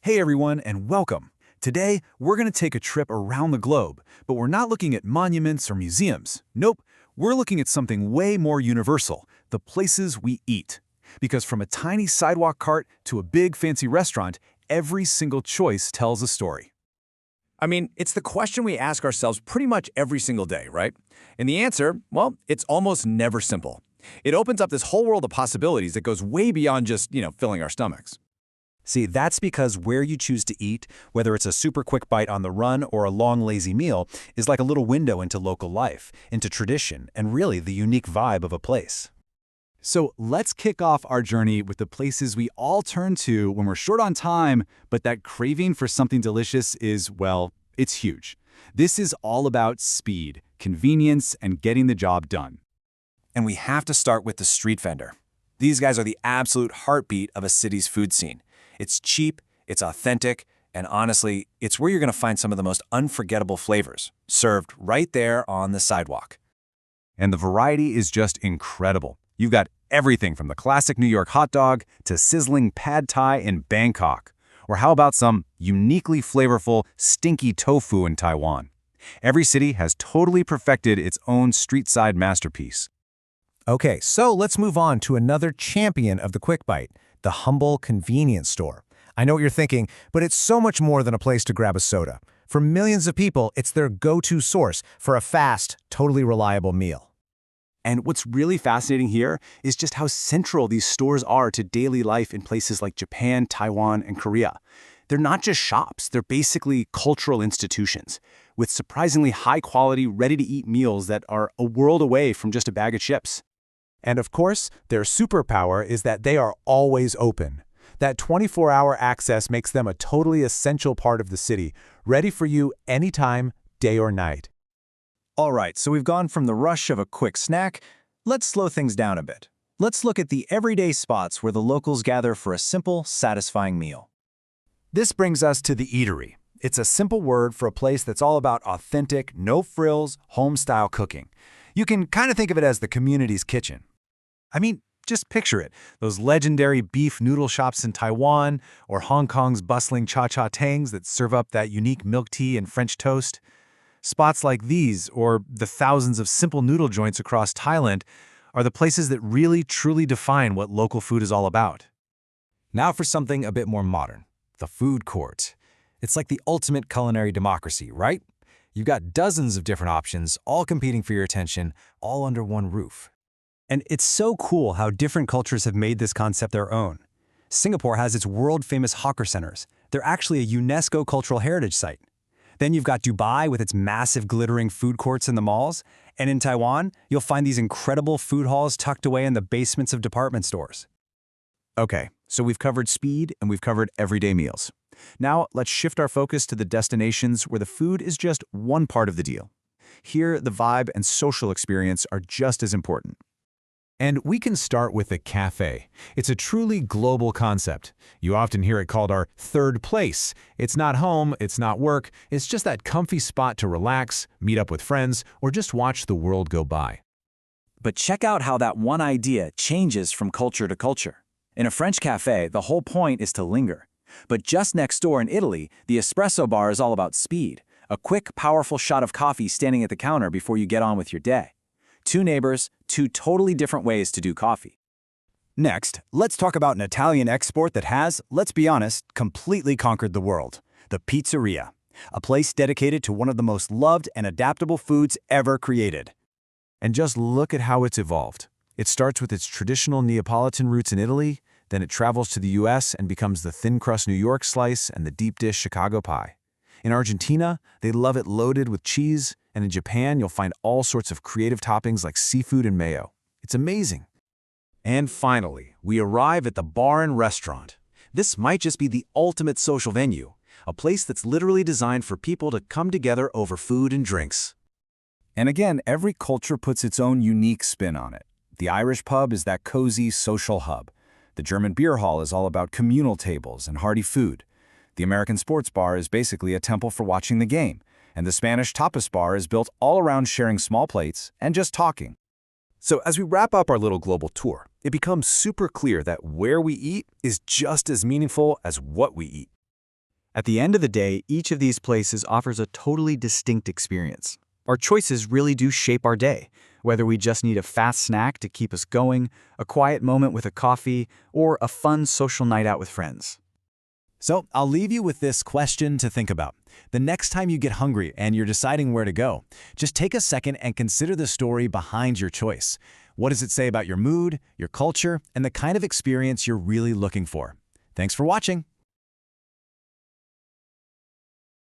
Hey everyone, and welcome. Today, we're going to take a trip around the globe, but we're not looking at monuments or museums. Nope, we're looking at something way more universal, the places we eat. Because from a tiny sidewalk cart to a big fancy restaurant, every single choice tells a story. It's the question we ask ourselves pretty much every single day, right? And the answer, well, it's almost never simple. It opens up this whole world of possibilities that goes way beyond just, filling our stomachs. See, that's because where you choose to eat, whether it's a super quick bite on the run or a long lazy meal, is like a little window into local life, into tradition, and really the unique vibe of a place. So let's kick off our journey with the places we all turn to when we're short on time, but that craving for something delicious is, well, it's huge. This is all about speed, convenience, and getting the job done. And we have to start with the street vendor. These guys are the absolute heartbeat of a city's food scene. It's cheap, it's authentic, and honestly, it's where you're going to find some of the most unforgettable flavors, served right there on the sidewalk. And the variety is just incredible. You've got everything from the classic New York hot dog to sizzling pad thai in Bangkok. Or how about some uniquely flavorful, stinky tofu in Taiwan? Every city has totally perfected its own street-side masterpiece. Okay, so let's move on to another champion of the quick bite, the humble convenience store. I know what you're thinking, but it's so much more than a place to grab a soda. For millions of people, it's their go-to source for a fast, totally reliable meal. And what's really fascinating here is just how central these stores are to daily life in places like Japan, Taiwan, and Korea. They're not just shops, they're basically cultural institutions, with surprisingly high-quality, ready-to-eat meals that are a world away from just a bag of chips. And of course, their superpower is that they are always open. That 24-hour access makes them a totally essential part of the city, ready for you anytime, day or night. All right, so we've gone from the rush of a quick snack. Let's slow things down a bit. Let's look at the everyday spots where the locals gather for a simple, satisfying meal. This brings us to the eatery. It's a simple word for a place that's all about authentic, no-frills, home-style cooking. You can kind of think of it as the community's kitchen. Just picture it, those legendary beef noodle shops in Taiwan, or Hong Kong's bustling cha-cha tangs that serve up that unique milk tea and French toast. Spots like these, or the thousands of simple noodle joints across Thailand, are the places that really, truly define what local food is all about. Now for something a bit more modern, the food court. It's like the ultimate culinary democracy, right? You've got dozens of different options, all competing for your attention, all under one roof. And it's so cool how different cultures have made this concept their own. Singapore has its world-famous hawker centers. They're actually a UNESCO Cultural Heritage Site. Then you've got Dubai with its massive glittering food courts in the malls. And in Taiwan, you'll find these incredible food halls tucked away in the basements of department stores. Okay, so we've covered speed and we've covered everyday meals. Now, let's shift our focus to the destinations where the food is just one part of the deal. Here, the vibe and social experience are just as important. And we can start with the cafe. It's a truly global concept. You often hear it called our third place. It's not home, it's not work, it's just that comfy spot to relax, meet up with friends, or just watch the world go by. But check out how that one idea changes from culture to culture. In a French cafe, the whole point is to linger. But just next door in Italy, the espresso bar is all about speed. A quick, powerful shot of coffee standing at the counter before you get on with your day. Two neighbors, two totally different ways to do coffee. Next, let's talk about an Italian export that has, let's be honest, completely conquered the world. The pizzeria. A place dedicated to one of the most loved and adaptable foods ever created. And just look at how it's evolved. It starts with its traditional Neapolitan roots in Italy, then it travels to the US and becomes the thin-crust New York slice and the deep-dish Chicago pie. In Argentina, they love it loaded with cheese, and in Japan, you'll find all sorts of creative toppings like seafood and mayo. It's amazing. And finally, we arrive at the bar and restaurant. This might just be the ultimate social venue, a place that's literally designed for people to come together over food and drinks. And again, every culture puts its own unique spin on it. The Irish pub is that cozy social hub. The German beer hall is all about communal tables and hearty food. The American sports bar is basically a temple for watching the game, and the Spanish tapas bar is built all around sharing small plates and just talking. So as we wrap up our little global tour, it becomes super clear that where we eat is just as meaningful as what we eat. At the end of the day, each of these places offers a totally distinct experience. Our choices really do shape our day, whether we just need a fast snack to keep us going, a quiet moment with a coffee, or a fun social night out with friends. So I'll leave you with this question to think about. The next time you get hungry and you're deciding where to go, just take a second and consider the story behind your choice. What does it say about your mood, your culture, and the kind of experience you're really looking for? Thanks for watching.